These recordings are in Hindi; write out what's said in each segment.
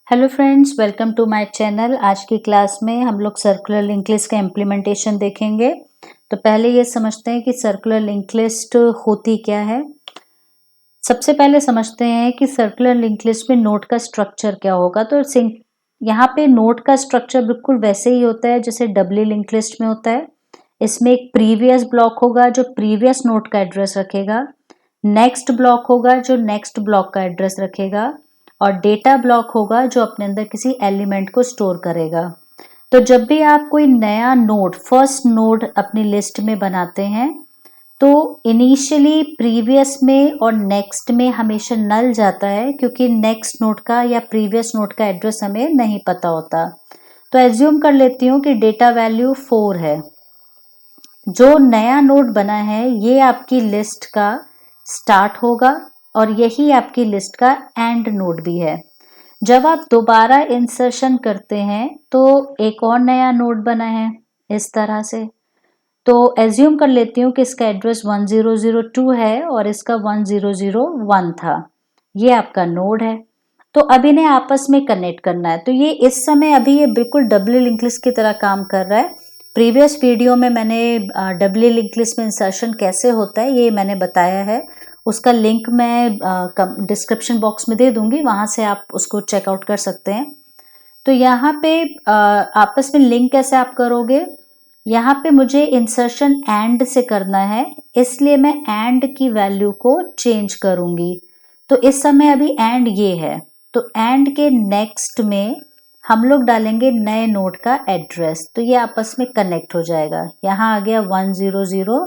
Hello friends, welcome to my channel. आज की क्लास में हम लोग सर्कुलर लिंक लिस्ट का इम्प्लीमेंटेशन देखेंगे। तो पहले ये समझते हैं कि सर्कुलर लिंक लिस्ट होती क्या है। सबसे पहले समझते हैं कि सर्कुलर लिंक लिस्ट में नोड का स्ट्रक्चर क्या होगा। तो यहाँ पे नोड का स्ट्रक्चर बिल्कुल वैसे ही होता है जैसे डब्ल्यू लिंक लिस्ट में होता है। इसमें एक प्रीवियस ब्लॉक होगा जो प्रीवियस नोड का एड्रेस रखेगा, नेक्स्ट ब्लॉक होगा जो नेक्स्ट ब्लॉक का एड्रेस रखेगा, और डेटा ब्लॉक होगा जो अपने अंदर किसी एलिमेंट को स्टोर करेगा। तो जब भी आप कोई नया नोड, फर्स्ट नोड अपनी लिस्ट में बनाते हैं तो इनिशियली प्रीवियस में और नेक्स्ट में हमेशा नल जाता है, क्योंकि नेक्स्ट नोड का या प्रीवियस नोड का एड्रेस हमें नहीं पता होता। तो एज्यूम कर लेती हूँ कि डेटा वैल्यू 4 है। जो नया नोड बना है ये आपकी लिस्ट का स्टार्ट होगा और यही आपकी लिस्ट का एंड नोड भी है। जब आप दोबारा इंसर्शन करते हैं तो एक और नया नोड बना है इस तरह से। तो एज्यूम कर लेती हूँ कि इसका एड्रेस 1002 है और इसका 1001 था। ये आपका नोड है। तो अब इन्हें आपस में कनेक्ट करना है। तो ये इस समय अभी ये बिल्कुल डब्ल्यू लिंक लिस्ट की तरह काम कर रहा है। प्रीवियस वीडियो में मैंने डब्ल्यू लिंक लिस्ट में इंसर्शन कैसे होता है ये मैंने बताया है। उसका लिंक मैं डिस्क्रिप्शन बॉक्स में दे दूंगी, वहां से आप उसको चेकआउट कर सकते हैं। तो यहाँ पे आपस में लिंक कैसे आप करोगे, यहाँ पे मुझे इंसर्शन एंड से करना है, इसलिए मैं एंड की वैल्यू को चेंज करूंगी। तो इस समय अभी एंड ये है, तो एंड के नेक्स्ट में हम लोग डालेंगे नए नोड का एड्रेस। तो ये आपस में कनेक्ट हो जाएगा। यहाँ आ गया 1002,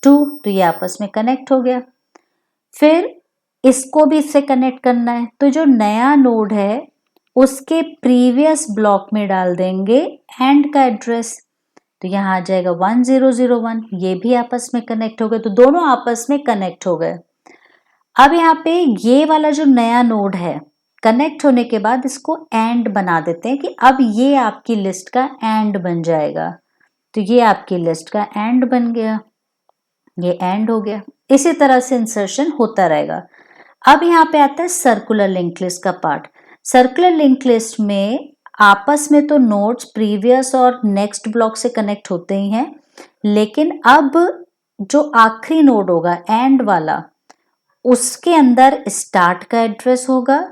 तो ये आपस में कनेक्ट हो गया। फिर इसको भी इससे कनेक्ट करना है, तो जो नया नोड है उसके प्रीवियस ब्लॉक में डाल देंगे एंड का एड्रेस। तो यहाँ आ जाएगा 1001, ये भी आपस में कनेक्ट हो गए। तो दोनों आपस में कनेक्ट हो गए। अब यहाँ पे ये वाला जो नया नोड है, कनेक्ट होने के बाद इसको एंड बना देते हैं कि अब ये आपकी लिस्ट का एंड बन जाएगा। तो ये आपकी लिस्ट का एंड बन गया, ये एंड हो गया। इसी तरह से इंसर्शन होता रहेगा। अब यहाँ पे आता है सर्कुलर लिंक लिस्ट का पार्ट। सर्कुलर लिंक लिस्ट में आपस में तो नोड्स प्रीवियस और नेक्स्ट ब्लॉक से कनेक्ट होते ही हैं, लेकिन अब जो आखिरी नोड होगा एंड वाला, उसके अंदर स्टार्ट का एड्रेस होगा,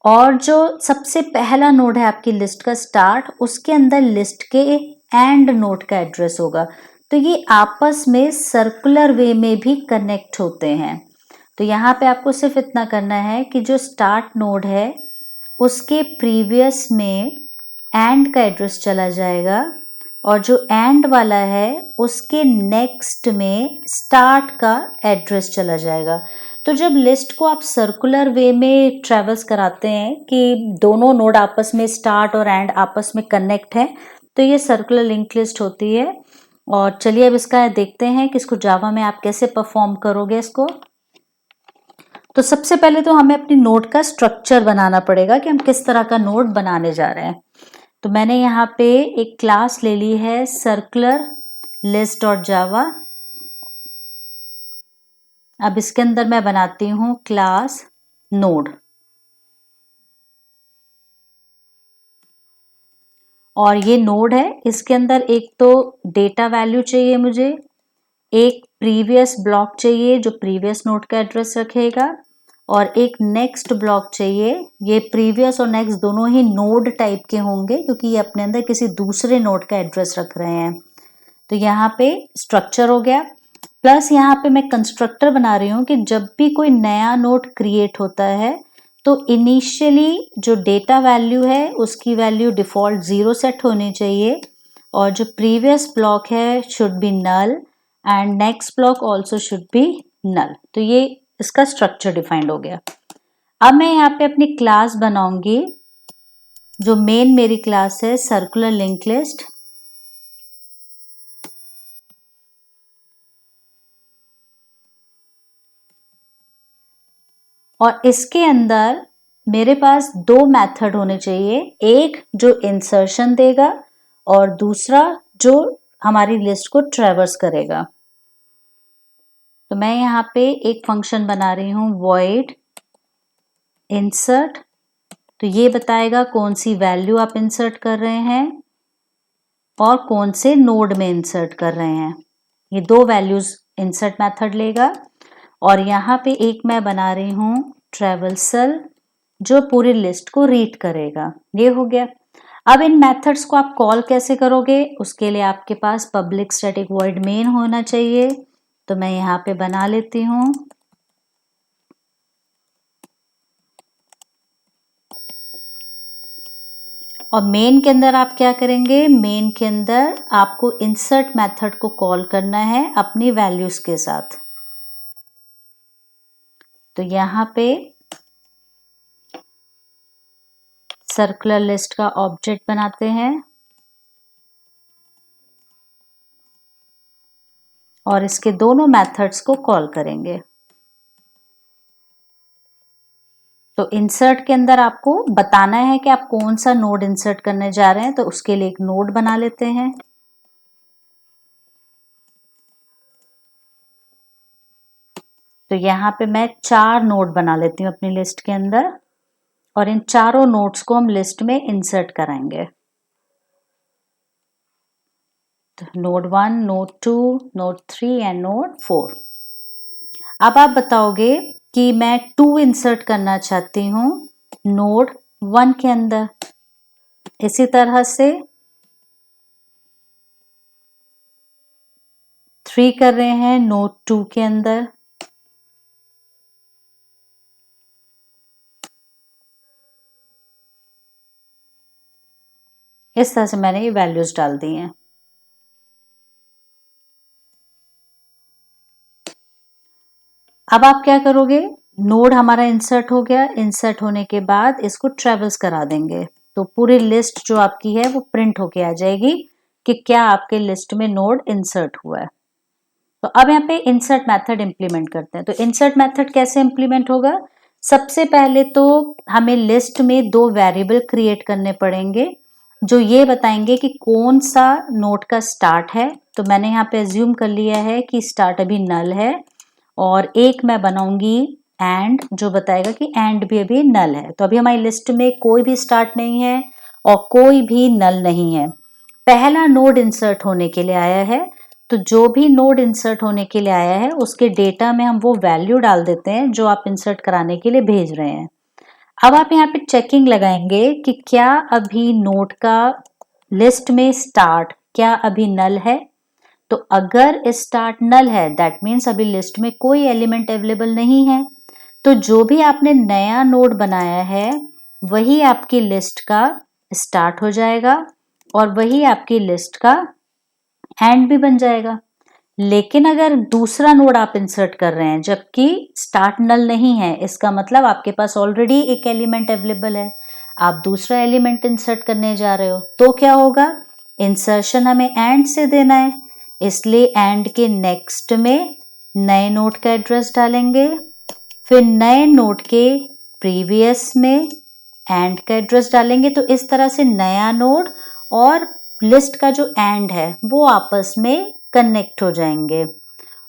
और जो सबसे पहला नोड है आपकी लिस्ट का स्टार्ट, उसके अंदर लिस्ट के एंड नोड का एड्रेस होगा। तो ये आपस में सर्कुलर वे में भी कनेक्ट होते हैं। तो यहाँ पे आपको सिर्फ इतना करना है कि जो स्टार्ट नोड है उसके प्रीवियस में एंड का एड्रेस चला जाएगा, और जो एंड वाला है उसके नेक्स्ट में स्टार्ट का एड्रेस चला जाएगा। तो जब लिस्ट को आप सर्कुलर वे में ट्रेवल्स कराते हैं कि दोनों नोड आपस में, स्टार्ट और एंड आपस में कनेक्ट है, तो ये सर्कुलर लिंक लिस्ट होती है। और चलिए अब इसका देखते हैं कि इसको जावा में आप कैसे परफॉर्म करोगे इसको। तो सबसे पहले तो हमें अपनी नोड का स्ट्रक्चर बनाना पड़ेगा कि हम किस तरह का नोड बनाने जा रहे हैं। तो मैंने यहाँ पे एक क्लास ले ली है सर्कुलर लिस्ट डॉट जावा। अब इसके अंदर मैं बनाती हूँ क्लास नोड, और ये नोड है। इसके अंदर एक तो डेटा वैल्यू चाहिए मुझे, एक प्रीवियस ब्लॉक चाहिए जो प्रीवियस नोड का एड्रेस रखेगा, और एक नेक्स्ट ब्लॉक चाहिए। ये प्रीवियस और नेक्स्ट दोनों ही नोड टाइप के होंगे क्योंकि ये अपने अंदर किसी दूसरे नोड का एड्रेस रख रहे हैं। तो यहाँ पे स्ट्रक्चर हो गया। प्लस यहाँ पे मैं कंस्ट्रक्टर बना रही हूँ कि जब भी कोई नया नोड क्रिएट होता है तो इनिशियली जो डेटा वैल्यू है उसकी वैल्यू डिफॉल्ट 0 सेट होनी चाहिए, और जो प्रीवियस ब्लॉक है should be null and next block also should be null. तो ये इसका स्ट्रक्चर डिफाइंड हो गया। अब मैं यहाँ पे अपनी क्लास बनाऊंगी, जो मेन मेरी क्लास है सर्कुलर लिंक लिस्ट। और इसके अंदर मेरे पास दो मेथड होने चाहिए, एक जो इंसर्शन देगा और दूसरा जो हमारी लिस्ट को ट्रैवर्स करेगा। तो मैं यहाँ पे एक फंक्शन बना रही हूँ void insert। तो तो ये बताएगा कौन सी वैल्यू आप इंसर्ट कर रहे हैं और कौन से नोड में इंसर्ट कर रहे हैं। ये दो वैल्यूज इंसर्ट मेथड लेगा। और यहाँ पे एक मैं बना रही हूँ ट्रेवल्सल जो पूरी लिस्ट को रीड करेगा। ये हो गया। अब इन मेथड्स को आप कॉल कैसे करोगे, उसके लिए आपके पास पब्लिक स्टैटिक वॉइड मेन होना चाहिए। तो मैं यहाँ पे बना लेती हूँ। और मेन के अंदर आप क्या करेंगे, मेन के अंदर आपको इंसर्ट मेथड को कॉल करना है अपनी वैल्यूज के साथ। तो यहाँ पे सर्कुलर लिस्ट का ऑब्जेक्ट बनाते हैं और इसके दोनों मेथड्स को कॉल करेंगे। तो इंसर्ट के अंदर आपको बताना है कि आप कौन सा नोड इंसर्ट करने जा रहे हैं, तो उसके लिए एक नोड बना लेते हैं। तो यहाँ पे मैं 4 नोड बना लेती हूँ अपनी लिस्ट के अंदर और इन चारों नोड्स को हम लिस्ट में इंसर्ट कराएंगे। तो node 1, node 2, node 3 and node 4। अब आप बताओगे कि मैं 2 इंसर्ट करना चाहती हूँ नोड 1 के अंदर। इसी तरह से 3 कर रहे हैं नोड 2 के अंदर। इस तरह से मैंने ये वैल्यूज डाल दी हैं। अब आप क्या करोगे, नोड हमारा इंसर्ट हो गया। इंसर्ट होने के बाद इसको ट्रेवल्स करा देंगे। तो पूरी लिस्ट जो आपकी है वो प्रिंट होके आ जाएगी कि क्या आपके लिस्ट में नोड इंसर्ट हुआ है। तो अब यहाँ पे इंसर्ट मेथड इंप्लीमेंट करते हैं। तो इंसर्ट मेथड कैसे इंप्लीमेंट होगा, सबसे पहले तो हमें लिस्ट में 2 वेरिएबल क्रिएट करने पड़ेंगे जो ये बताएंगे कि कौन सा नोड का स्टार्ट है। तो मैंने यहाँ पे एज्यूम कर लिया है कि स्टार्ट अभी नल है और एक मैं बनाऊंगी एंड जो बताएगा कि एंड भी अभी नल है। तो अभी हमारी लिस्ट में कोई भी स्टार्ट नहीं है और कोई भी नल नहीं है। पहला नोड इंसर्ट होने के लिए आया है, तो जो भी नोड इंसर्ट होने के लिए आया है उसके डेटा में हम वो वैल्यू डाल देते हैं जो आप इंसर्ट कराने के लिए भेज रहे हैं। अब आप यहाँ पे चेकिंग लगाएंगे कि क्या अभी नोड का लिस्ट में स्टार्ट क्या अभी नल है। तो अगर स्टार्ट नल है दैट मीन्स अभी लिस्ट में कोई एलिमेंट अवेलेबल नहीं है। तो जो भी आपने नया नोड बनाया है वही आपकी लिस्ट का स्टार्ट हो जाएगा और वही आपकी लिस्ट का एंड भी बन जाएगा। लेकिन अगर दूसरा नोड आप इंसर्ट कर रहे हैं जबकि स्टार्ट नल नहीं है, इसका मतलब आपके पास ऑलरेडी एक एलिमेंट अवेलेबल है, आप दूसरा एलिमेंट इंसर्ट करने जा रहे हो, तो क्या होगा, इंसर्शन हमें एंड से देना है, इसलिए एंड के नेक्स्ट में नए नोड का एड्रेस डालेंगे, फिर नए नोड के प्रीवियस में एंड का एड्रेस डालेंगे। तो इस तरह से नया नोड और लिस्ट का जो एंड है वो आपस में कनेक्ट हो जाएंगे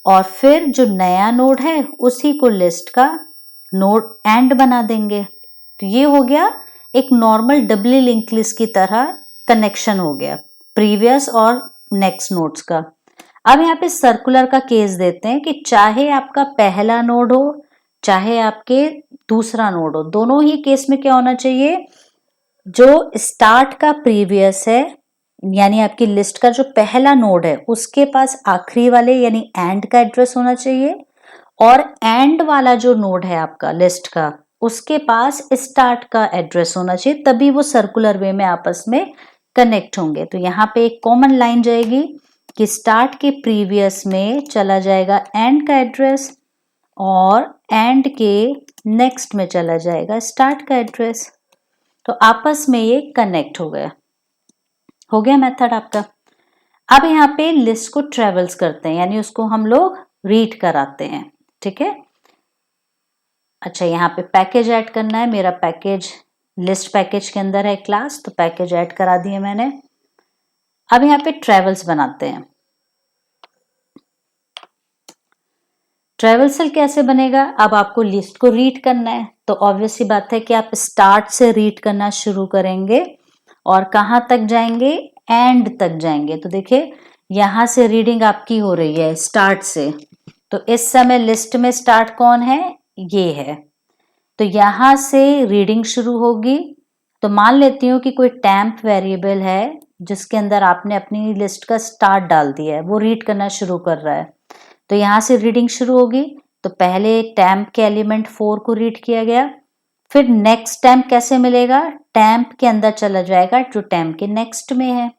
और फिर जो नया नोड है उसी को लिस्ट का नोड एंड बना देंगे। तो ये हो गया एक नॉर्मल डबली लिंक लिस्ट की तरह कनेक्शन हो गया प्रीवियस और नेक्स्ट नोड्स का। अब यहाँ पे सर्कुलर का केस देते हैं कि चाहे आपका पहला नोड हो चाहे आपके दूसरा नोड हो, दोनों ही केस में क्या होना चाहिए, जो स्टार्ट का प्रीवियस है यानी आपकी लिस्ट का जो पहला नोड है उसके पास आखिरी वाले यानी एंड का एड्रेस होना चाहिए और एंड वाला जो नोड है आपका लिस्ट का उसके पास स्टार्ट का एड्रेस होना चाहिए, तभी वो सर्कुलर वे में आपस में कनेक्ट होंगे। तो यहाँ पे एक कॉमन लाइन जाएगी कि स्टार्ट के प्रीवियस में चला जाएगा एंड का एड्रेस और एंड के नेक्स्ट में चला जाएगा स्टार्ट का एड्रेस। तो आपस में ये कनेक्ट हो गया मेथड आपका। अब यहाँ पे लिस्ट को ट्रेवल्स करते हैं यानी उसको हम लोग रीड कराते हैं, ठीक है। अच्छा, यहाँ पे पैकेज ऐड करना है, मेरा पैकेज लिस्ट पैकेज के अंदर है क्लास, तो पैकेज ऐड करा दिए मैंने। अब यहाँ पे ट्रेवल्स बनाते हैं। ट्रेवल्सल कैसे बनेगा? अब आपको लिस्ट को रीड करना है, तो ऑब्वियस सी बात है कि आप स्टार्ट से रीड करना शुरू करेंगे और कहाँ तक जाएंगे? एंड तक जाएंगे। तो देखिए यहां से रीडिंग आपकी हो रही है स्टार्ट से, तो इस समय लिस्ट में स्टार्ट कौन है? ये है। तो यहां से रीडिंग शुरू होगी। तो मान लेती हूँ कि कोई टेम्प वेरिएबल है जिसके अंदर आपने अपनी लिस्ट का स्टार्ट डाल दिया है, वो रीड करना शुरू कर रहा है। तो यहां से रीडिंग शुरू होगी। तो पहले टेम्प के एलिमेंट 4 को रीड किया गया, फिर नेक्स्ट टेम्प कैसे मिलेगा? टेम्प के अंदर चला जाएगा जो टेम्प के नेक्स्ट में है।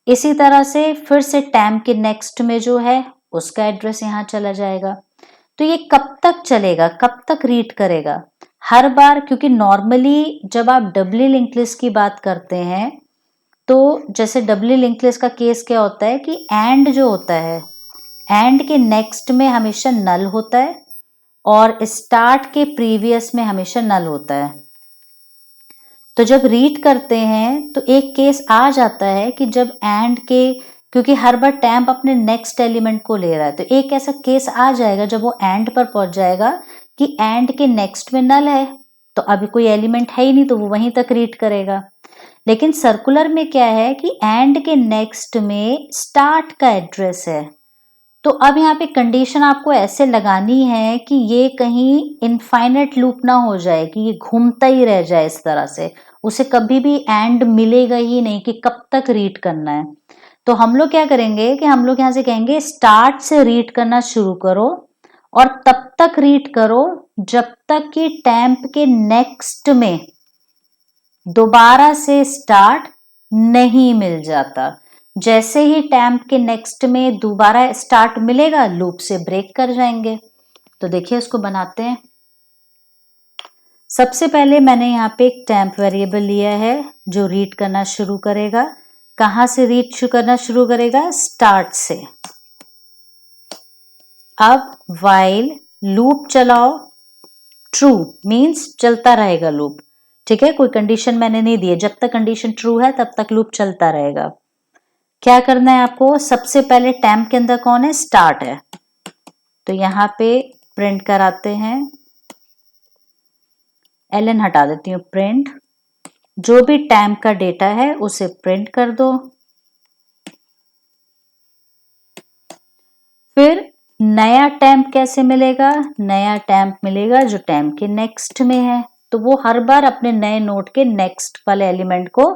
इसी तरह से फिर से टेम्प के नेक्स्ट में जो है उसका एड्रेस यहाँ चला जाएगा। तो ये कब तक चलेगा, कब तक रीड करेगा? हर बार, क्योंकि नॉर्मली जब आप डबली लिंक लिस्ट की बात करते हैं तो जैसे डबली लिंक लिस्ट का केस क्या होता है कि एंड जो होता है, एंड के नेक्स्ट में हमेशा नल होता है और स्टार्ट के प्रीवियस में हमेशा नल होता है। तो जब रीड करते हैं तो एक केस आ जाता है कि जब एंड के, क्योंकि हर बार टेम्प अपने नेक्स्ट एलिमेंट को ले रहा है, तो एक ऐसा केस आ जाएगा जब वो एंड पर पहुंच जाएगा कि एंड के नेक्स्ट में नल है, तो अभी कोई एलिमेंट है ही नहीं, तो वो वहीं तक रीड करेगा। लेकिन सर्कुलर में क्या है कि एंड के नेक्स्ट में स्टार्ट का एड्रेस है। तो अब यहाँ पे कंडीशन आपको ऐसे लगानी है कि ये कहीं इनफाइनाइट लूप ना हो जाए, कि ये घूमता ही रह जाए इस तरह से, उसे कभी भी एंड मिलेगा ही नहीं कि कब तक रीड करना है। तो हम लोग क्या करेंगे कि हम लोग यहाँ से कहेंगे स्टार्ट से रीड करना शुरू करो और तब तक रीड करो जब तक कि टेम्प के नेक्स्ट में दोबारा से स्टार्ट नहीं मिल जाता। जैसे ही टेम्प के नेक्स्ट में दोबारा स्टार्ट मिलेगा, लूप से ब्रेक कर जाएंगे। तो देखिए इसको बनाते हैं। सबसे पहले मैंने यहाँ पे एक टेम्प वेरिएबल लिया है जो रीड करना शुरू करेगा। कहाँ से रीड करना शुरू करेगा? स्टार्ट से। अब वाइल लूप चलाओ, ट्रू मीन्स चलता रहेगा लूप, ठीक है, कोई कंडीशन मैंने नहीं दी है, जब तक कंडीशन ट्रू है तब तक लूप चलता रहेगा। क्या करना है आपको? सबसे पहले टेम्प के अंदर कौन है? स्टार्ट है, तो यहां पे प्रिंट कराते हैं, एलएन हटा देती हूँ, प्रिंट जो भी टेम्प का डेटा है उसे प्रिंट कर दो। फिर नया टेम्प कैसे मिलेगा? नया टेम्प मिलेगा जो टेम्प के नेक्स्ट में है, तो वो हर बार अपने नए नोड के नेक्स्ट वाले एलिमेंट को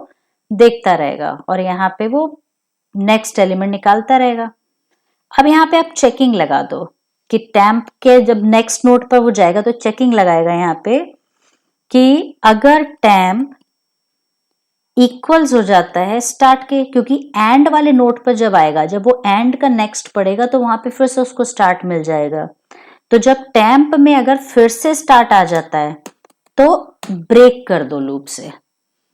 देखता रहेगा और यहाँ पे वो नेक्स्ट एलिमेंट निकालता रहेगा। अब यहाँ पे आप चेकिंग लगा दो कि टेम्प के जब नेक्स्ट नोड पर वो जाएगा तो चेकिंग लगाएगा यहाँ पे कि अगर टेम्प इक्वल्स हो जाता है स्टार्ट के, क्योंकि एंड वाले नोड पर जब आएगा, जब वो एंड का नेक्स्ट पड़ेगा तो वहां पे फिर से उसको स्टार्ट मिल जाएगा। तो जब टेम्प में अगर फिर से स्टार्ट आ जाता है तो ब्रेक कर दो लूप से,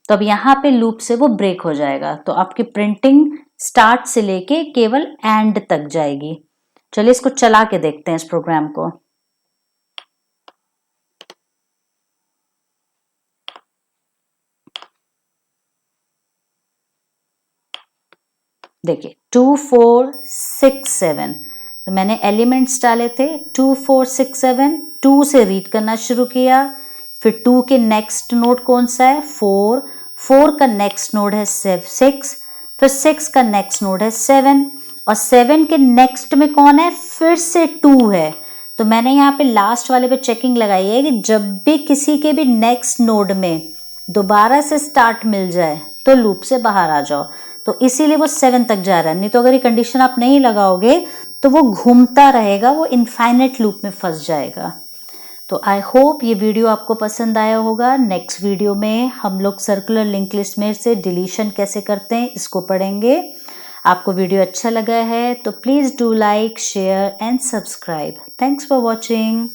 तो अब यहाँ पे लूप से वो ब्रेक हो जाएगा। तो आपकी प्रिंटिंग स्टार्ट से लेके केवल एंड तक जाएगी। चलिए इसको चला के देखते हैं इस प्रोग्राम को। देखिए 2 4 6 7, तो मैंने एलिमेंट्स डाले थे 2 4 6 7, 2 से रीड करना शुरू किया, फिर 2 के नेक्स्ट नोड कौन सा है? 4, 4 का नेक्स्ट नोड है 6, फिर 6 का नेक्स्ट नोड है 7 और 7 के नेक्स्ट में कौन है? फिर से 2 है। तो मैंने यहाँ पे लास्ट वाले पे चेकिंग लगाई है कि जब भी किसी के भी नेक्स्ट नोड में दोबारा से स्टार्ट मिल जाए तो लूप से बाहर आ जाओ, तो इसीलिए वो 7 तक जा रहा है। नहीं तो अगर ये कंडीशन आप नहीं लगाओगे तो वो घूमता रहेगा, वो इनफाइनाइट लूप में फंस जाएगा। तो आई होप ये वीडियो आपको पसंद आया होगा। नेक्स्ट वीडियो में हम लोग सर्कुलर लिंक लिस्ट में से डिलीशन कैसे करते हैं इसको पढ़ेंगे। आपको वीडियो अच्छा लगा है तो please do like, share and subscribe. Thanks for watching.